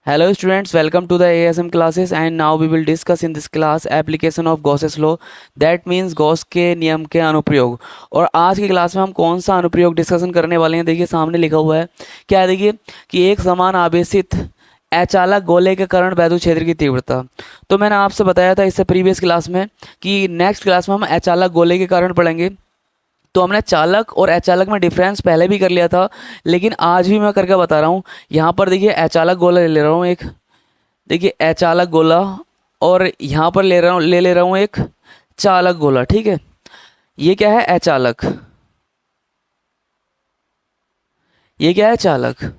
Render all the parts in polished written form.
Hello students, welcome to the ASM classes and now we will discuss in this class application of Gauss's law, that means Gauss के नियम के अनुप्रयोग। और आज की class में हम कौन सा अनुप्रयोग डिस्कशन करने वाले हैं, देखिए सामने लिखा हुआ है क्या है, देखिए कि एक समान आवेशित अचालक गोले के कारण वैद्युत क्षेत्र की तीव्रता। तो मैंने आपसे बताया था इससे प्रीवियस क्लास में कि नेक्स्ट क्लास में हम अचालक गोले के कारण पढ़ेंगे। तो हमने चालक और अचालक में डिफरेंस पहले भी कर लिया था, लेकिन आज भी मैं करके बता रहा हूँ। यहाँ पर देखिए अचालक गोला ले रहा हूँ एक, देखिए अचालक गोला, और यहाँ पर ले रहा हूँ एक चालक गोला। ठीक है, ये क्या है अचालक, ये क्या है चालक,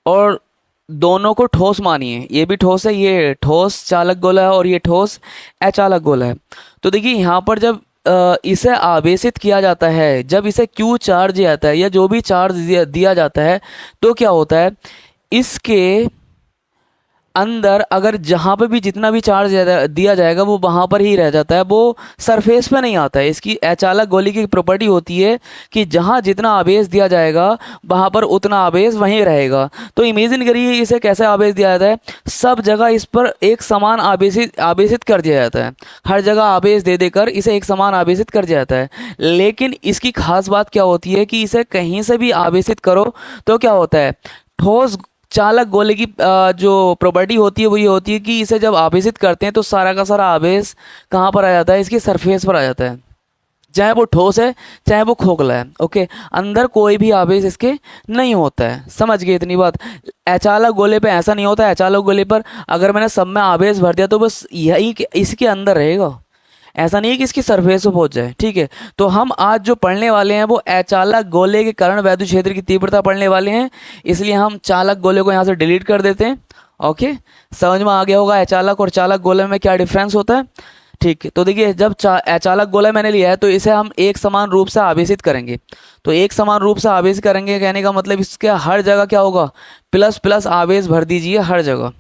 और दोनों को ठोस मानिए, ये भी ठोस है, ये ठोस चालक गोला है और ये ठोस अचालक गोला है। तो देखिए यहाँ पर जब इसे आवेशित किया जाता है, जब इसे क्यू चार्ज दिया जाता है या जो भी चार्ज दिया जाता है, तो क्या होता है इसके अंदर अगर जहाँ पे भी जितना भी चार्ज दिया जाएगा वो वहाँ पर ही रह जाता है, वो सरफेस पे नहीं आता है। इसकी अचालक गोली की प्रॉपर्टी होती है कि जहाँ जितना आवेश दिया जाएगा वहाँ पर उतना आवेश वहीं रहेगा। तो इमेजिन करिए इसे कैसे आवेश दिया जाता है, सब जगह इस पर एक समान आवेशित कर दिया जाता है, हर जगह आवेश दे देकर इसे एक समान आवेशित कर दिया जाता है। लेकिन इसकी खास बात क्या होती है कि इसे कहीं से भी आवेशित करो तो क्या होता है, ठोस चालक गोले की जो प्रॉपर्टी होती है वो ये होती है कि इसे जब आवेशित करते हैं तो सारा का सारा आवेश कहाँ पर आ जाता है, इसकी सरफेस पर आ जाता है, चाहे वो ठोस है चाहे वो खोखला है। ओके, अंदर कोई भी आवेश इसके नहीं होता है। समझ गए इतनी बात। अचालक गोले पे ऐसा नहीं होता है, अचालक गोले पर अगर मैंने सब में आवेश भर दिया तो बस यही इसके अंदर रहेगा, ऐसा नहीं है कि इसकी सरफेस पे पहुंच जाए। ठीक है, तो हम आज जो पढ़ने वाले हैं वो अचालक गोले के कारण वैद्युत क्षेत्र की तीव्रता पढ़ने वाले हैं, इसलिए हम चालक गोले को यहाँ से डिलीट कर देते हैं। ओके, समझ में आ गया होगा अचालक और चालक गोले में क्या डिफरेंस होता है। ठीक है, तो देखिए जब अचालक गोला मैंने लिया है तो इसे हम एक समान रूप से आवेशित करेंगे। तो एक समान रूप से आवेशित करेंगे कहने का मतलब इसके हर जगह क्या होगा, प्लस प्लस आवेश भर दीजिए हर जगह,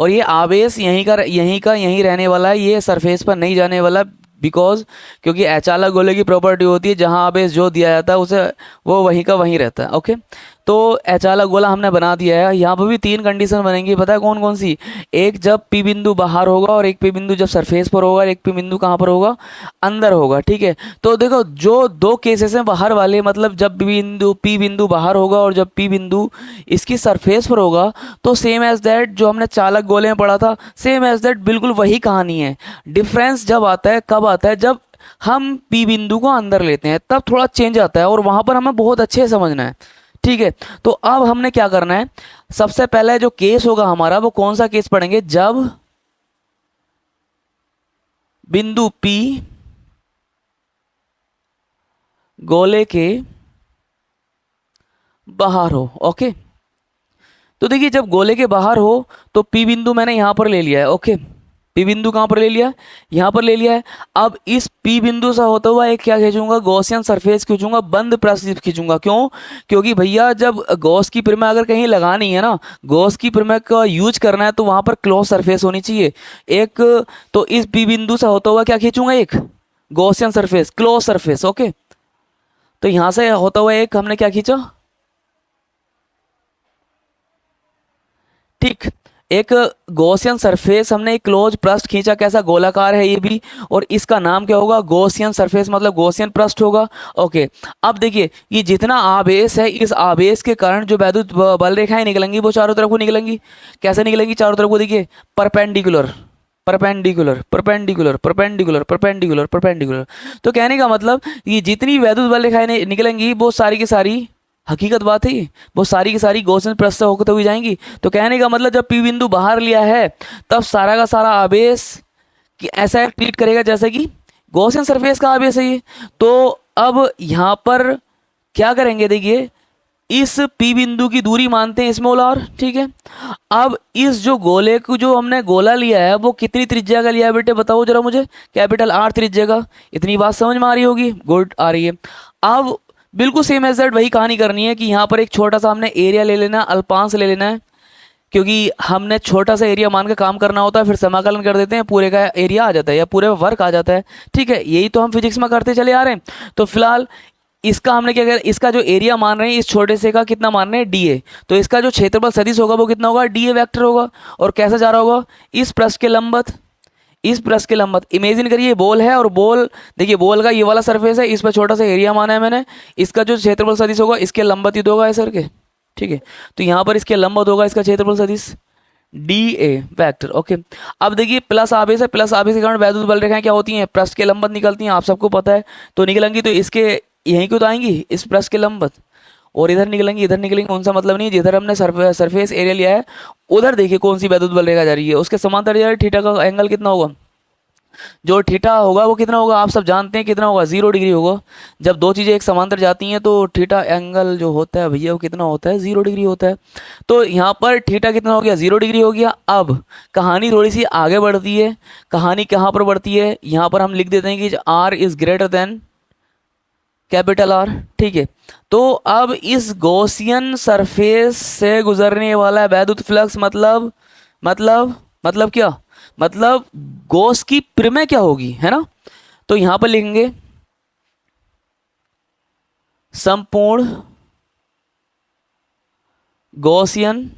और ये आवेश यहीं रहने वाला है, ये सरफेस पर नहीं जाने वाला। बिकॉज क्योंकि अचालक गोले की प्रॉपर्टी होती है जहां आवेश जो दिया जाता है उसे वो वहीं का वहीं रहता है। ओके, तो अचालक गोला हमने बना दिया है। यहाँ पर भी तीन कंडीशन बनेंगी, पता है कौन कौन सी, एक जब पी बिंदु बाहर होगा, और एक पी बिंदु जब सरफेस पर होगा, और एक पी बिंदु कहाँ पर होगा, अंदर होगा। ठीक है, तो देखो जो दो केसेस हैं बाहर वाले, मतलब जब पी बिंदु बाहर होगा और जब पी बिंदु इसकी सरफेस पर होगा, तो सेम एज दैट जो हमने चालक गोले में पढ़ा था, सेम एज दैट बिल्कुल वही कहानी है। डिफरेंस जब आता है, कब आता है, जब हम पी बिंदु को अंदर लेते हैं तब थोड़ा चेंज आता है, और वहां पर हमें बहुत अच्छे से समझना है। ठीक है, तो अब हमने क्या करना है, सबसे पहले जो केस होगा हमारा वो कौन सा केस पढ़ेंगे, जब बिंदु P गोले के बाहर हो। ओके, तो देखिए जब गोले के बाहर हो तो P बिंदु मैंने यहां पर ले लिया है। ओके, पी बिंदु कहाँ पर ले लिया, यहाँ पर ले लिया है। अब इस पी बिंदु से होता हुआ एक क्या खींचूंगा, गॉसियन सरफेस खींचूंगा, बंद पृष्ठ खींचूंगा। क्यों, क्योंकि भैया जब गॉस की प्रमेय अगर कहीं लगानी है ना, गॉस की प्रमेय का यूज करना है तो वहां पर क्लोज सरफेस होनी चाहिए एक। तो इस पी बिंदु से होता हुआ क्या खींचूंगा, एक Gaussian surface, close surface. Okay, तो यहां से होता हुआ एक हमने क्या खींचा, ठीक, एक गॉसियन सरफेस हमने एक क्लोज पृष्ठ खींचा, कैसा गोलाकार है ये भी, और इसका नाम क्या होगा, गॉसियन सरफेस, मतलब गॉसियन पृष्ठ होगा। ओके, अब देखिए ये जितना आवेश है, इस आवेश के कारण जो वैद्युत बल रेखाएं निकलेंगी वो चारों तरफ को निकलेंगी। कैसे निकलेंगी चारों तरफ को, देखिए perpendicular perpendicular perpendicular perpendicular perpendicular perpendicular. तो कहने का मतलब ये जितनी वैद्युत बल रेखाएं निकलेंगी वो सारी की सारी, हकीकत बात है ये, वो सारी की सारी गॉसियन पृष्ठ से होकर हुई जाएंगी। तो कहने का मतलब जब पी बिंदु बाहर लिया है तब सारा का सारा आवेश कि ऐसा ट्रीट करेगा जैसे कि गॉसियन सरफेस का आवेश है ये। तो अब यहाँ पर क्या करेंगे, देखिए इस पी बिंदु की दूरी मानते हैं स्मॉल आर। ठीक है, अब इस जो गोले को जो हमने गोला लिया है वो कितनी त्रिज्या का लिया है बेटे, बताओ जरा मुझे, कैपिटल आर त्रिज्या का। इतनी बात समझ में आ रही होगी, गुड आ रही है। अब बिल्कुल सेम एज दैट वही कहानी करनी है कि यहाँ पर एक छोटा सा हमने एरिया ले लेना है, अल्पांश ले लेना है, क्योंकि हमने छोटा सा एरिया मान के काम करना होता है, फिर समाकलन कर देते हैं, पूरे का एरिया आ जाता है या पूरे वर्क आ जाता है। ठीक है, यही तो हम फिजिक्स में करते चले आ रहे हैं। तो फिलहाल इसका हमने क्या किया, इसका जो एरिया मान रहे हैं इस छोटे से का कितना मान रहे हैं डी ए, तो इसका जो क्षेत्रफल सदिश होगा वो कितना होगा, डी ए वेक्टर होगा। और कैसा जा रहा होगा, इस पृष्ठ के लंबवत, इस पृष्ठ के लंबवत। इमेजिन करिए बॉल है और बॉल, देखिए बॉल का ये वाला सरफेस है, इस पर छोटा सा एरिया माना है मैंने, इसका जो क्षेत्रफल सदिश होगा इसके लंबवत ही होगा सर के, ठीक है। तो यहाँ पर इसके लंबवत होगा इसका क्षेत्रफल सदिश डी ए वैक्टर, ओके। अब देखिए प्लस आवेश है, प्लस आवेश के कारण वैद्युत बल रेखाएं क्या होती हैं, पृष्ठ के लंबवत निकलती हैं, आप सबको पता है। तो निकलेंगी तो इसके यहीं क्यों तो आएंगी, इस पृष्ठ के लंबवत, और इधर निकलेंगी, इधर निकलेंगे, उनका मतलब नहीं है। जिधर हमने सरफेस एरिया लिया है उधर देखिए कौन सी वैद्युत बल रेखा जा रही है, उसके समांतर जा रही है, थीटा का एंगल कितना होगा, जो थीटा होगा वो कितना होगा, आप सब जानते हैं कितना होगा, 0 डिग्री होगा। जब दो चीज़ें एक समांतर जाती हैं तो थीटा एंगल जो होता है भैया वो कितना होता है, 0 डिग्री होता है। तो यहाँ पर थीटा कितना हो गया, 0 डिग्री हो गया। अब कहानी थोड़ी सी आगे बढ़ती है, कहानी कहाँ पर बढ़ती है, यहाँ पर हम लिख देते हैं कि R is greater than capital R, ठीक है। तो अब इस गॉसियन सरफेस से गुजरने वाला वैद्युत फ्लक्स मतलब क्या, मतलब गॉस की प्रमेय क्या होगी, है ना। तो यहां पर लिखेंगे संपूर्ण गॉसियन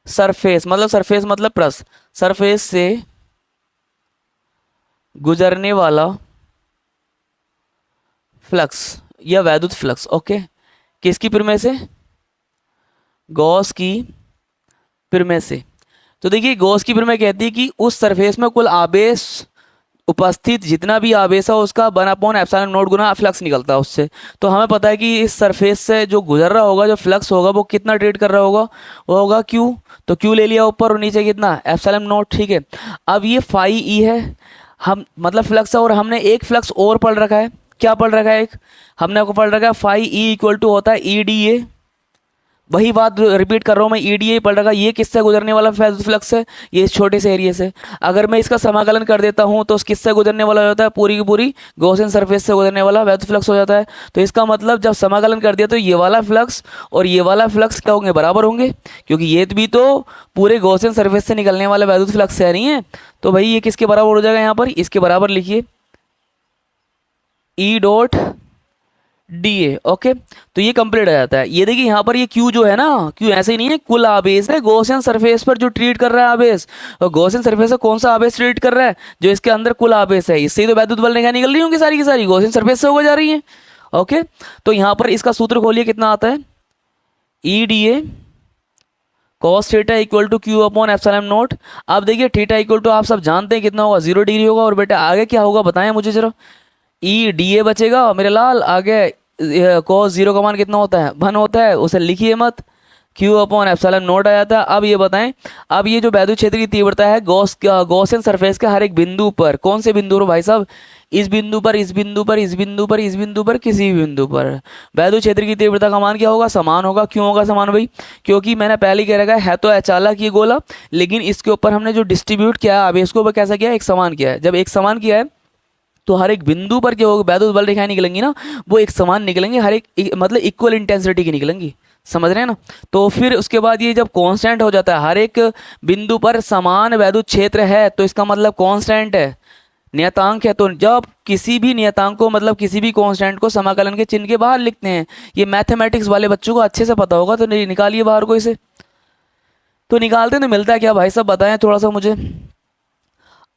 सरफेस, मतलब पृष्ठ, सरफेस से गुजरने वाला फ्लक्स या वैद्युत फ्लक्स, ओके। किसकी प्रमेय से, गॉस की प्रमेय से। तो देखिए गॉस की प्रमेय कहती है कि उस सरफेस में कुल आवेश उपस्थित जितना भी आवेश है उसका 1/ε0 गुना फ्लक्स निकलता है उससे। तो हमें पता है कि इस सरफेस से जो गुजर रहा होगा, जो फ्लक्स होगा वो कितना ट्रेड कर रहा होगा, वो होगा क्यू। तो क्यू ले लिया ऊपर और नीचे कितना ε0, ठीक है। अब ये फाई ई है, हम मतलब फ्लक्स है, और हमने एक फ्लक्स और पढ़ रखा है, क्या पढ़ रखा है, एक हमने आपको पढ़ रखा है फाई ई इक्वल टू होता है ई डी ए। वही बात रिपीट कर रहा हूँ मैं, ई डी ए पढ़ रखा, ये किससे गुजरने वाला फ्लक्स है, ये इस छोटे से एरिया से। अगर मैं इसका समाकलन कर देता हूँ तो किससे गुजरने वाला होता है, पूरी की पूरी गॉसियन सरफेस से गुजरने वाला वैद्युत फ्लक्स हो जाता है। तो इसका मतलब जब समाकलन कर दिया तो ये वाला फ्लक्स और ये वाला फ्लक्स क्या होंगे, बराबर होंगे, क्योंकि ये भी तो पूरे गॉसियन सरफेस से निकलने वाला वैद्युत फ्लक्स है, नहीं है। तो भाई ये किसके बराबर हो जाएगा, यहाँ पर इसके बराबर लिखिए E dot D A, okay. तो ये कंप्लीट हो जाता है। ये देखिए यहाँ पर ये क्यू जो है ना, क्यू ऐसे ही नहीं है, कुल आवेश है गॉसियन सरफेस पर जो ट्रीट कर रहा है आवेश। और गॉसियन सरफेस पर कौन सा आवेश ट्रीट कर रहा है, जो इसके अंदर कुल आवेश है, इससे ही तो वैद्युत बल रेखा निकल रही होंगी सारी की सारी, गॉसियन सरफेस से होकर जा रही है, ओके। तो यहाँ पर इसका सूत्र खोलिए, कितना आता है, E D A cos theta equal to Q upon ε0। अब देखिए थीटा इक्वल टू आप सब जानते हैं कितना होगा, 0 डिग्री होगा। और बेटा आगे क्या होगा बताएं मुझे जरा, ई डी ए बचेगा मेरे लाल, आगे cos 0 का मान कितना होता है, 1 होता है, उसे लिखिए मत, Q अपॉन ε0 आ जाता है। अब ये बताएं, अब ये जो वैद्युत क्षेत्र की तीव्रता है गॉसियन सरफेस के हर एक बिंदु पर, कौन से बिंदु पर भाई साहब, इस बिंदु पर, इस बिंदु पर, इस बिंदु पर, इस बिंदु पर, किसी भी बिंदु पर वैद्युत क्षेत्र की तीव्रता का मान क्या होगा, समान होगा। क्यों होगा समान भाई, क्योंकि मैंने पहले कह रखा है तो अचालक ये गोला, लेकिन इसके ऊपर हमने जो डिस्ट्रीब्यूट किया है आवेश को वो कैसा किया है, एक समान किया है। जब एक समान किया है तो हर एक बिंदु पर जो वैद्युत बल रेखाएं निकलेंगी ना वो एक समान निकलेंगी, हर एक मतलब इक्वल इंटेंसिटी की निकलेंगी, समझ रहे हैं ना। तो फिर उसके बाद ये जब कांस्टेंट हो जाता है, हर एक बिंदु पर समान वैद्युत क्षेत्र है, तो इसका मतलब कांस्टेंट है, नियतांक है। तो जब किसी भी नियतांक को मतलब किसी भी कांस्टेंट को समाकलन के चिन्ह के बाहर लिखते हैं, ये मैथमेटिक्स वाले बच्चों को अच्छे से पता होगा, तो निकालिए बाहर को इसे। तो निकालते हैं तो मिलता है क्या भाई साहब, बताएं थोड़ा सा मुझे।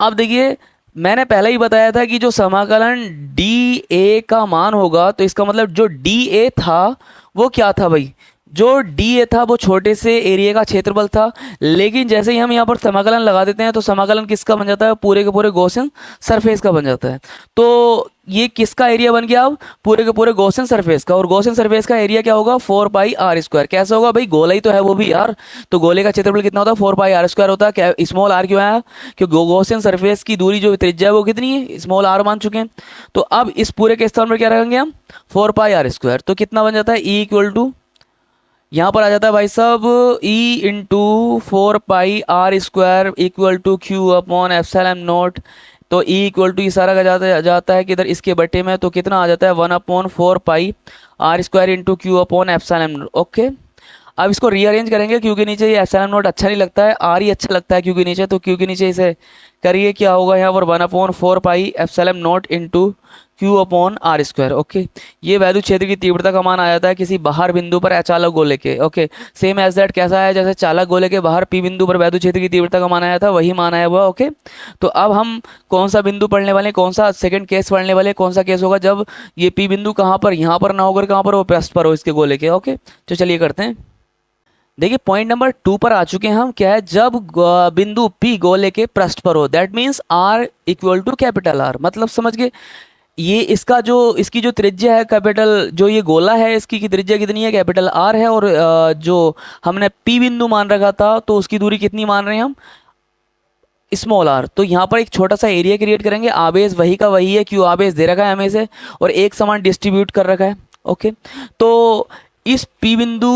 अब देखिए मैंने पहले ही बताया था कि जो समाकलन डी ए का मान होगा, तो इसका मतलब जो डी ए था वो क्या था भाई, जो डी ए था वो छोटे से एरिया का क्षेत्रफल था। लेकिन जैसे ही हम यहाँ पर समाकलन लगा देते हैं तो समाकलन किसका बन जाता है, पूरे के पूरे गॉसियन सरफेस का बन जाता है। तो ये किसका एरिया बन गया अब, पूरे के पूरे गॉसियन सरफेस का। और गॉसियन सरफेस का एरिया क्या होगा, 4πr²। कैसा होगा भाई, गोला ही तो है वो भी यार, तो गोले का क्षेत्रफल कितना होता है, 4πr² होता है। क्या स्मॉल आर क्यों आया, क्योंकि गॉसियन सरफेस की दूरी जो त्रिज्या है वो कितनी है, स्मॉल आर मान चुके हैं। तो अब इस पूरे के स्थान पर क्या रखेंगे हम, 4πr²। तो कितना बन जाता है, ई इक्वल टू, यहाँ पर आ जाता है भाई साहब E into 4πr² equal to Q upon ε0। तो E इक्वल टू सारा का जाता है कि इधर इसके बटे में, तो कितना आ जाता है 1/4πr² into q upon ε0, okay. अब इसको रीअरेंज करेंगे, क्योंकि नीचे ये ε0 अच्छा नहीं लगता है, आर ही अच्छा लगता है क्योंकि नीचे, तो क्योंकि नीचे इसे करिए क्या होगा यहाँ पर 1/4 pi epsilon not into q upon r square. Okay, ये वैद्युत क्षेत्र की तीव्रता का मान आ जाता है किसी बाहर बिंदु पर अचालक गोले के। ओके, सेम एज दैट कैसा है, जैसे चालक गोले के बाहर पी बिंदु पर वैद्युत क्षेत्र की तीव्रता का मान आया था, वही मान आया हुआ। ओके, तो अब हम कौन सा बिंदु पढ़ने वाले हैं, कौन सा सेकंड केस पढ़ने वाले हैं, कौन सा केस होगा जब ये पी बिंदु कहाँ पर, यहाँ पर ना होकर कहाँ पर वो पृष्ठ पर हो इसके गोले के। ओके, तो चलिए करते हैं। देखिए पॉइंट नंबर 2 पर आ चुके हैं हम। क्या है, जब बिंदु P गोले के पृष्ठ पर हो, that means R equal to capital R। मतलब समझ गए, ये इसका जो इसकी जो त्रिज्या है कैपिटल, जो ये गोला है इसकी की त्रिज्या कितनी है, कैपिटल R है, और जो हमने P बिंदु मान रखा था तो उसकी दूरी कितनी मान रहे हैं हम, स्मॉल r। तो यहाँ पर एक छोटा सा एरिया क्रिएट करेंगे, आवेश वही का वही है, क्यों आवेश दे रखा है हमें से और एक समान डिस्ट्रीब्यूट कर रखा है। ओके, तो इस P बिंदु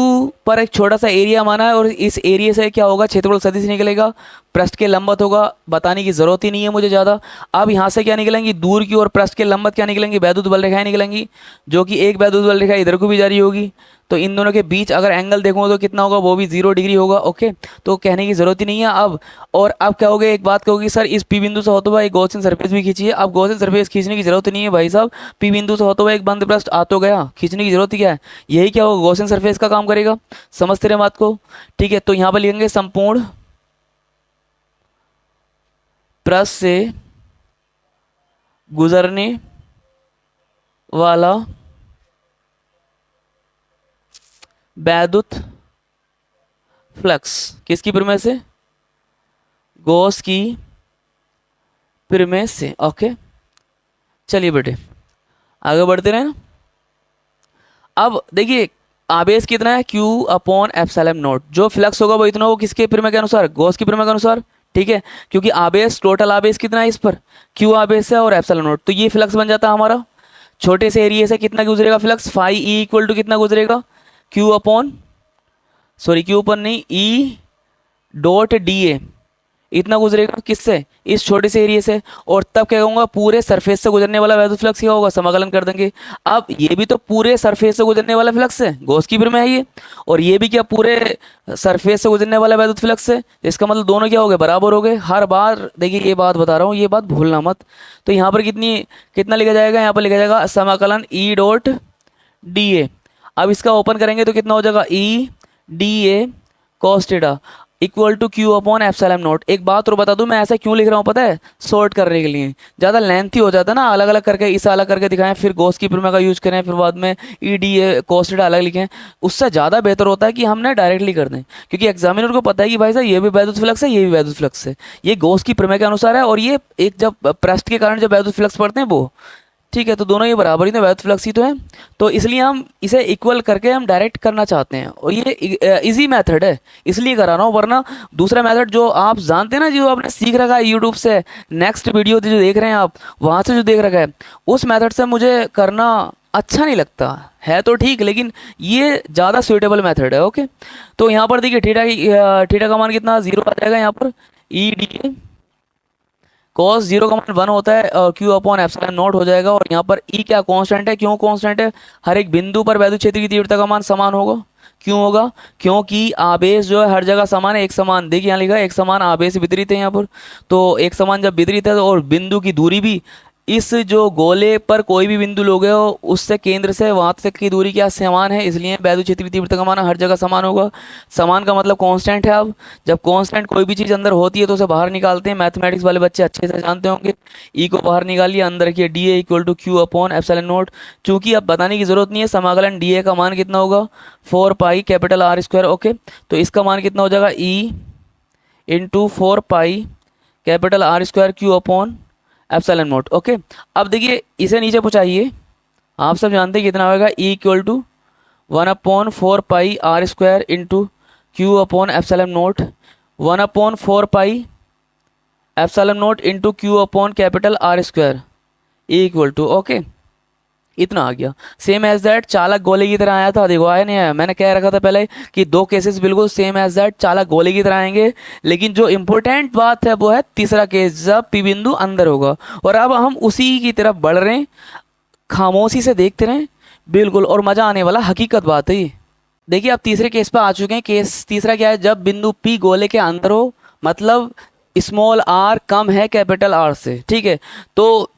पर एक छोटा सा एरिया माना है और इस एरिया से क्या होगा, क्षेत्रफल सदिश निकलेगा, पृष्ठ के लंबवत होगा, बताने की जरूरत ही नहीं है मुझे ज़्यादा। अब यहाँ से क्या निकलेंगी, दूर की और पृष्ठ के लंबवत क्या निकलेंगी, वैद्युत बल रेखाएं निकलेंगी, जो कि एक वैद्युत बल रेखा इधर को भी जारी होगी। तो इन दोनों के बीच अगर एंगल देखो तो कितना होगा, वो भी 0 डिग्री होगा। ओके, तो कहने की जरूरत ही नहीं है अब। और अब क्या होगा, एक बात कहोगी सर इस पी बिंदु से होता हुआ एक गॉसियन सरफेस भी खींचिए। अब गॉसियन सरफेस खींचने की जरूरत नहीं है भाई साहब, पी बिंदु से होता हुआ एक बंद पृष्ठ आ तो गया, खींचने की जरूरत ही क्या है, यही क्या होगा, गॉसियन सरफेस का काम करेगा। समझते रहे बात को, ठीक है। तो यहाँ पर लिखेंगे संपूर्ण पृष्ठ से गुजरने वाला वैद्युत फ्लक्स, किसकी प्रमेय से, गॉस की प्रमेय से। ओके, चलिए बेटे आगे बढ़ते रहे ना। अब देखिए आवेश कितना है, Q अपॉन एप्सिलॉन नॉट, जो फ्लक्स होगा वो इतना हो किसके प्रमेय के अनुसार, गॉस की प्रमेय के अनुसार। ठीक है, क्योंकि आवेश टोटल आवेश कितना है इस पर, Q आवेश है और एप्सिलॉन नॉट, तो ये फ्लक्स बन जाता है हमारा। छोटे से एरिया से कितना गुजरेगा flux, phi E equal to कितना गुजरेगा, Q अपॉन Q अपॉन नहीं E डॉट DA, इतना गुजरेगा किससे, इस छोटे से एरिया से। और तब क्या कहूँगा, पूरे सरफेस से गुजरने वाला वैद्युत फ्लक्स क्या होगा, समाकलन कर देंगे। अब ये भी तो पूरे सरफेस से गुजरने वाला फ्लक्स है, गॉस की प्रमेय है ये, और ये भी क्या पूरे सरफेस से गुजरने वाला वैद्युत फ्लक्स है। इसका मतलब दोनों क्या हो गए, बराबर हो गए। हर बार देखिए ये बात बता रहा हूँ, ये बात भूलना मत। तो यहाँ पर कितना लिखा जाएगा, यहाँ पर लिखा जाएगा समाकलन E डॉट DA। अब इसका ओपन करेंगे तो कितना हो जाएगा, E DA cos theta equal to Q upon epsilon naught. एक बात और बता दूं, मैं ऐसा क्यों लिख रहा हूँ पता है, शॉर्ट करने के लिए। ज़्यादा लेंथी हो जाता है ना, अलग अलग करके इसे अलग करके दिखाएं, फिर गॉस की प्रमेय का यूज करें, फिर बाद में E DA cos थीटा अलग लिखें, उससे ज़्यादा बेहतर होता है कि हमने डायरेक्टली कर दें। क्योंकि एग्जामिनर को पता है कि भाई साहब ये भी वैद्युत फ्लक्स है, ये भी वैद्युत फ्लक्स है, ये गॉस की प्रमेय के अनुसार है, और ये एक जब पृष्ठ के कारण जब वैद्युत फ्लक्स पढ़ते हैं वो, ठीक है, तो दोनों ये बराबर ही तो वैद्युत फ्लक्स ही तो है। तो इसलिए हम इसे इक्वल करके हम डायरेक्ट करना चाहते हैं, और ये इजी मेथड है इसलिए करा रहा हूँ। वरना दूसरा मेथड जो आप जानते हैं ना, जो आपने सीख रखा है यूट्यूब से, नेक्स्ट वीडियो जो देख रहे हैं आप वहाँ से जो देख रखा है, उस मेथड से मुझे करना अच्छा नहीं लगता है। तो ठीक, लेकिन ये ज़्यादा सुइटेबल मेथड है। ओके, तो यहाँ पर देखिए थीटा का मान कितना, 0 आ जाएगा यहाँ पर, E DA cos 0 का मान 1 होता है और Q अपॉन एप्सिलॉन नॉट हो जाएगा। और यहाँ पर E क्या कांस्टेंट है, क्यों कांस्टेंट है, हर एक बिंदु पर वैद्युत क्षेत्र की तीव्रता का मान समान होगा। क्यों होगा, क्योंकि आवेश जो है हर जगह समान है, एक समान, देखिए यहाँ लिखा है एक समान आवेश वितरित है यहाँ पर। तो एक समान जब वितरित है तो, और बिंदु की दूरी भी, इस जो गोले पर कोई भी बिंदु लोगे हो उससे केंद्र से वहाँ तक की दूरी क्या समान है, इसलिए वैद्युत क्षेत्र की तीव्रता का मान हर जगह समान होगा। समान का मतलब कांस्टेंट है। अब जब कांस्टेंट कोई भी चीज़ अंदर होती है तो उसे बाहर निकालते हैं, मैथमेटिक्स वाले बच्चे अच्छे से जानते होंगे। E को बाहर निकालिए, अंदर रखिए DA equal to Q upon epsilon naught. चूँकि अब बताने की जरूरत नहीं है, समाकलन DA का मान कितना होगा, 4 pi capital R square. Okay, तो इसका मान कितना हो जाएगा, E into 4 pi capital R square Q upon epsilon naught. Okay, अब देखिए इसे नीचे पहुँचाइए, आप सब जानते हैं कितना होगा, E equal to 1/4 pi R square into Q upon epsilon naught, 1/4 pi epsilon not into Q upon capital R square equal to, okay, इतना आ गया। सेम एज दैट चालक गोले की तरह आया था, देखो आया नहीं आया, मैंने कह रखा था पहले कि दो केसेस बिल्कुल सेम एज दैट चालक गोले की तरह आएंगे, लेकिन जो इंपॉर्टेंट बात है वो है तीसरा केस, जब पी बिंदु अंदर होगा। और अब हम उसी की तरफ बढ़ रहे हैं, खामोशी से देखते रहें बिल्कुल, और मज़ा आने वाला हकीकत बात है ये। देखिए अब तीसरे केस पर आ चुके हैं। केस तीसरा क्या है, जब बिंदु पी गोले के अंदर हो, मतलब स्मॉल आर कम है कैपिटल आर से, ठीक है। तो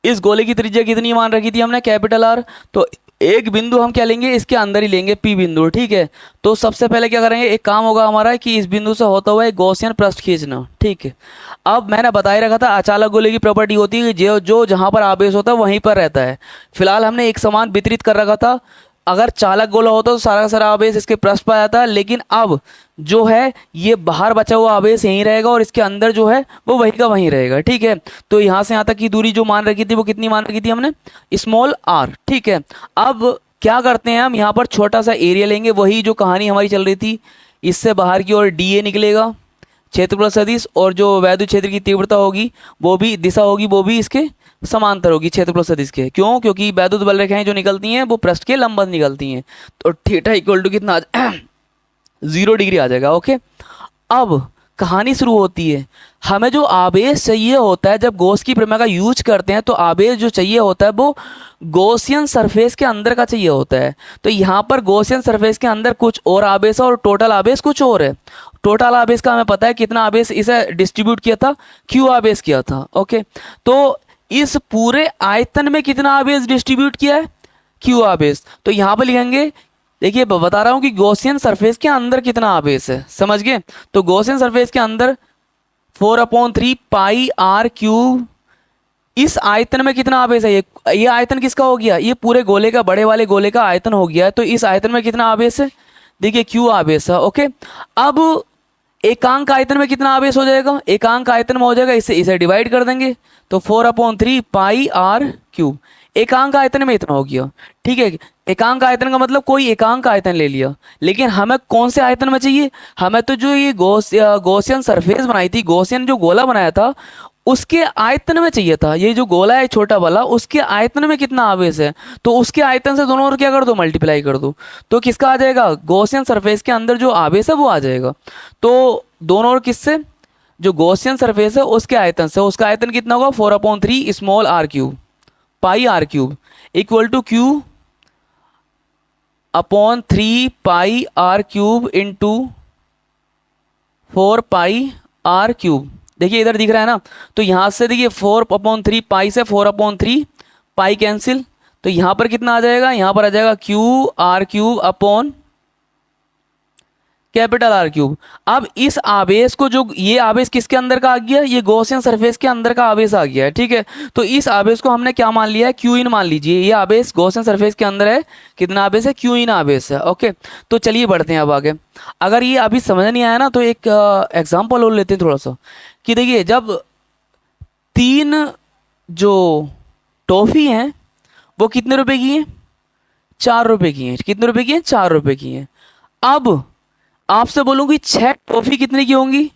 इस गोले की त्रिज्या कितनी मान रखी थी हमने, कैपिटल आर। तो एक बिंदु हम क्या लेंगे, इसके अंदर ही लेंगे, पी बिंदु, ठीक है। तो सबसे पहले क्या करेंगे, एक काम होगा हमारा कि इस बिंदु से होता हुआ एक गॉसियन पृष्ठ खींचना, ठीक है। अब मैंने बता ही रखा था अचालक गोले की प्रॉपर्टी होती है कि जो जो जहाँ पर आवेश होता है वहीं पर रहता है। फिलहाल हमने एक समान वितरित कर रखा था। अगर चालक गोला होता तो सारा का सारा आवेश इसके पृष्ठ पर आ जाता है, लेकिन अब जो है ये बाहर बचा हुआ आवेश यहीं रहेगा और इसके अंदर जो है वो वहीं का वहीं रहेगा, ठीक है। तो यहाँ से यहाँ तक की दूरी जो मान रखी थी वो कितनी मान रखी थी हमने, स्मॉल आर, ठीक है। अब क्या करते हैं हम, यहाँ पर छोटा सा एरिया लेंगे, वही जो कहानी हमारी चल रही थी, इससे बाहर की ओर डी ए निकलेगा क्षेत्रफल सदिश, और जो वैद्युत क्षेत्र की तीव्रता होगी वो भी दिशा होगी वो भी इसके समांतर होगी क्षेत्रफल सदिश के। क्यों, क्योंकि वैद्युत बल रेखाएं जो निकलती हैं वो पृष्ठ के लंबवत निकलती हैं। तो थीटा इक्वल टू कितना 0 डिग्री आ जाएगा, ओके। अब कहानी शुरू होती है। हमें जो आवेश चाहिए होता है, जब गॉस की प्रमेय का यूज करते हैं तो आवेश जो चाहिए होता है वो गॉसियन सरफेस के अंदर का चाहिए होता है। तो यहाँ पर गॉसियन सरफेस के अंदर कुछ और आवेश है और टोटल आवेश कुछ और है। टोटल आवेश का हमें पता है कितना आवेश इसे डिस्ट्रीब्यूट किया था, क्यू आवेश किया था, ओके। तो इस पूरे आयतन में कितना आवेश डिस्ट्रीब्यूट किया है, क्यू आवेश। तो यहाँ पर लिखेंगे, देखिए बता रहा हूँ कि गॉसियन सरफेस के अंदर कितना आवेश है, समझ गए। तो गॉसियन सरफेस के अंदर 4/3 पाई आर क्यूब, इस आयतन में कितना आवेश है, ये आयतन किसका हो गया, ये पूरे गोले का, बड़े वाले गोले का आयतन हो गया है। तो इस आयतन में कितना आवेश है, देखिए क्यू आवेश है, ओके। अब एकांक आयतन में कितना आवेश हो जाएगा, एकांक आयतन में हो जाएगा, इसे डिवाइड कर देंगे तो 4/3 पाई आर क्यूब, एकांक आयतन में इतना हो गया, ठीक है। एकांक आयतन का मतलब कोई एकांक आयतन ले लिया, लेकिन हमें कौन से आयतन में चाहिए, हमें तो जो ये गॉसियन सरफेस बनाई थी, गॉसियन जो गोला बनाया था उसके आयतन में चाहिए था। ये जो गोला है छोटा वाला, उसके आयतन में कितना आवेश है, तो उसके आयतन से दोनों ओर क्या कर दो, मल्टीप्लाई कर दो। तो किसका आ जाएगा, गॉसियन सरफेस के अंदर जो आवेश है वो आ जाएगा। तो दोनों ओर किससे, जो गॉसियन सरफेस है उसके आयतन से, उसका आयतन कितना होगा 4/3 small r cube pi r cube equal to Q/3 pi r cube into 4 pi r cube. देखिए इधर दिख रहा है ना, तो यहाँ से देखिए 4/3 पाई से 4/3 पाई कैंसिल, तो यहाँ पर कितना आ जाएगा, यहाँ पर आ जाएगा Q/r³ upon capital R cube. अब इस आवेश को, जो ये आवेश किसके अंदर का आ गया, ये गॉसियन सरफेस के अंदर का आवेश आ गया है, ठीक है। तो इस आवेश को हमने क्या मान लिया है, क्यू इन मान लीजिए। ये आवेश गॉसियन सरफेस के अंदर है, कितना आवेश है, क्यू इन आवेश है, ओके। तो चलिए बढ़ते हैं अब आगे। अगर ये अभी समझ नहीं आया ना तो एक एग्जाम्पल और लेते हैं थोड़ा सा, कि देखिए जब 3 जो टॉफी हैं वो कितने रुपए की हैं, 4 रुपए की हैं। कितने रुपए की हैं, 4 रुपए की हैं। अब आपसे बोलूँगी 6 टॉफी कितने की होंगी,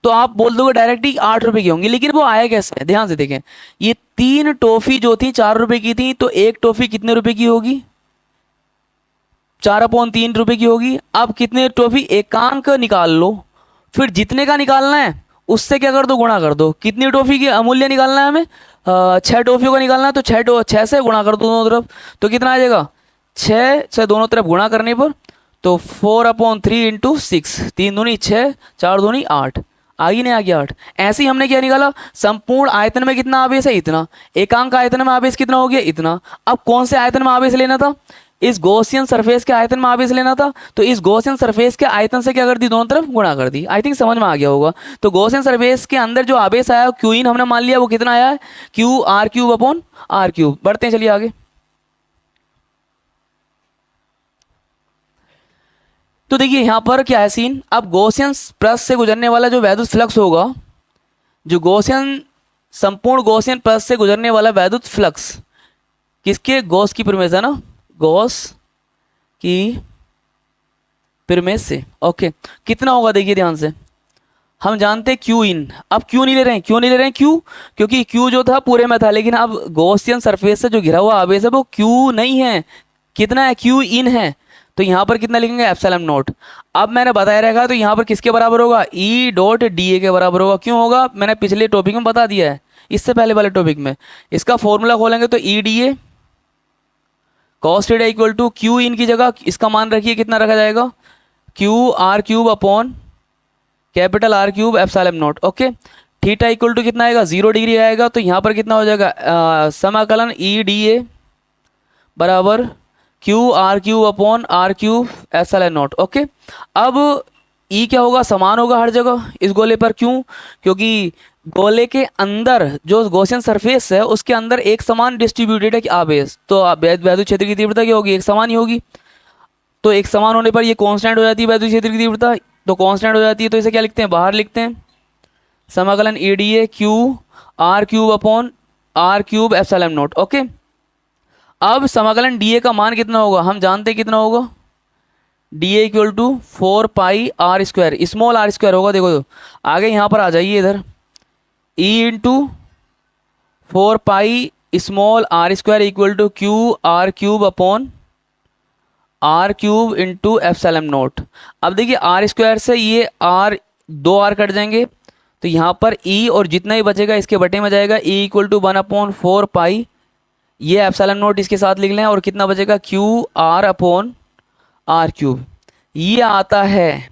तो आप बोल दोगे डायरेक्टली 8 रुपए की होंगी, लेकिन वो आया कैसे है, ध्यान से देखें। ये 3 टॉफी जो थी 4 रुपए की थी, तो एक टॉफी कितने रुपए की होगी, 4/3 रुपए की होगी। अब कितने टॉफी, एकांक निकाल लो, फिर जितने का निकालना है उससे क्या कर दो, गुणा कर दो। कितनी टॉफी की अमूल्य निकालना है हमें, 6 टॉफियों का निकालना है, तो 6 से गुणा कर दो दोनों तरफ, तो कितना आ जाएगा, 6 से दोनों तरफ गुणा करने पर तो 4/3 इंटू 6, 3 दूनी 6, 4 दूनी 8, आगे नहीं आ गया 8। ऐसे ही हमने क्या निकाला, संपूर्ण आयतन में कितना आवेश है, इतना। एकांक आयतन में आवेश कितना हो गया, इतना। अब कौन से आयतन में आवेश लेना था, इस गॉसियन सरफेस के आयतन में आवेश लेना था, तो इस गॉसियन सरफेस के आयतन से क्या कर दी, दोनों तरफ गुणा कर दी। आई थिंक समझ में आ गया होगा। तो गॉसियन सरफेस के अंदर जो आवेश आया क्यू इन हमने मान लिया, वो कितना आया है, Q/r³ अपॉन r³। बढ़ते हैं, चलिए आगे। तो देखिए यहाँ पर क्या है सीन, अब गॉसियन पृष्ठ से गुजरने वाला जो वैद्युत फ्लक्स होगा, जो गॉसियन, संपूर्ण गॉसियन पृष्ठ से गुजरने वाला वैद्युत फ्लक्स किसके, गॉस की प्रमेय है ना, गॉस की प्रमेय से, ओके। कितना होगा, देखिए ध्यान से, हम जानते हैं क्यू इन। अब क्यू नहीं ले रहे हैं, क्यों नहीं ले रहे हैं, क्यू, क्योंकि क्यू जो था पूरे में था, लेकिन अब गॉसियन सरफेस से जो घिरा हुआ आवेश है वो क्यू नहीं है, कितना है, क्यू इन है। तो यहाँ पर कितना लिखेंगे, ε0। अब मैंने बताया रहेगा, तो यहाँ पर किसके बराबर होगा, E.dA के बराबर होगा। क्यों होगा, मैंने पिछले टॉपिक में बता दिया है, इससे पहले वाले टॉपिक में। इसका फॉर्मूला खोलेंगे तो E.dA cos theta equal to Q in की जगह इसका मान रखिए, कितना रखा जाएगा, Q/r³ upon capital R cube epsilon naught. Okay, theta equal to कितना आएगा, 0 डिग्री आएगा। तो यहाँ पर कितना हो जाएगा, समाकलन ई डी ए बराबर Q R cube upon R cube epsilon naught. Okay, अब ई क्या होगा, समान होगा हर जगह इस गोले पर। क्यों, क्योंकि गोले के अंदर जो गॉसियन सरफेस है उसके अंदर एक समान डिस्ट्रीब्यूटेड है कि आवेश, तो वैद्युत क्षेत्र की तीव्रता क्या होगी, एक समान ही होगी। तो एक समान होने पर ये कांस्टेंट हो जाती है वैद्युत क्षेत्र की तीव्रता, तो कांस्टेंट हो जाती है। तो इसे क्या लिखते हैं, बाहर लिखते हैं समाकलन E D A Q R cube upon R cube epsilon naught. Okay, अब समाकलन डी ए का मान कितना होगा, हम जानते हैं कितना होगा, D A equal to 4 pi R square, small r square होगा। देखो आगे यहाँ पर आ जाइए इधर, E into 4 pi small r square equal to Q R cube upon R cube into epsilon naught. अब देखिए आर स्क्वायर से ये आर, 2 आर कट जाएंगे, तो यहाँ पर ई और जितना ही बचेगा इसके बटे में जाएगा, ई इक्वल टू 1/4 पाई, ये एप्सिलॉन नॉट इसके साथ लिख लें, और कितना बचेगा, Q R upon R cube. ये आता है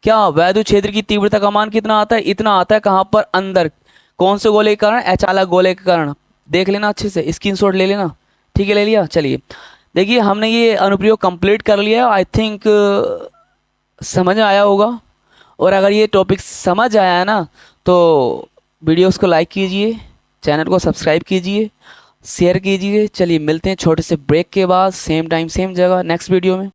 क्या, वैद्युत क्षेत्र की तीव्रता का मान कितना आता है, इतना आता है। कहाँ पर, अंदर, कौन से गोले के कारण, अचालक गोले के कारण। देख लेना अच्छे से, स्क्रीनशॉट ले लेना। ठीक है, ले लिया। चलिए देखिए हमने ये अनुप्रयोग कंप्लीट कर लिया। आई थिंक समझ में आया होगा, और अगर ये टॉपिक समझ आया है ना तो वीडियोस को लाइक कीजिए, चैनल को सब्सक्राइब कीजिए, शेयर कीजिए। चलिए मिलते हैं छोटे से ब्रेक के बाद, सेम टाइम सेम जगह नेक्स्ट वीडियो में।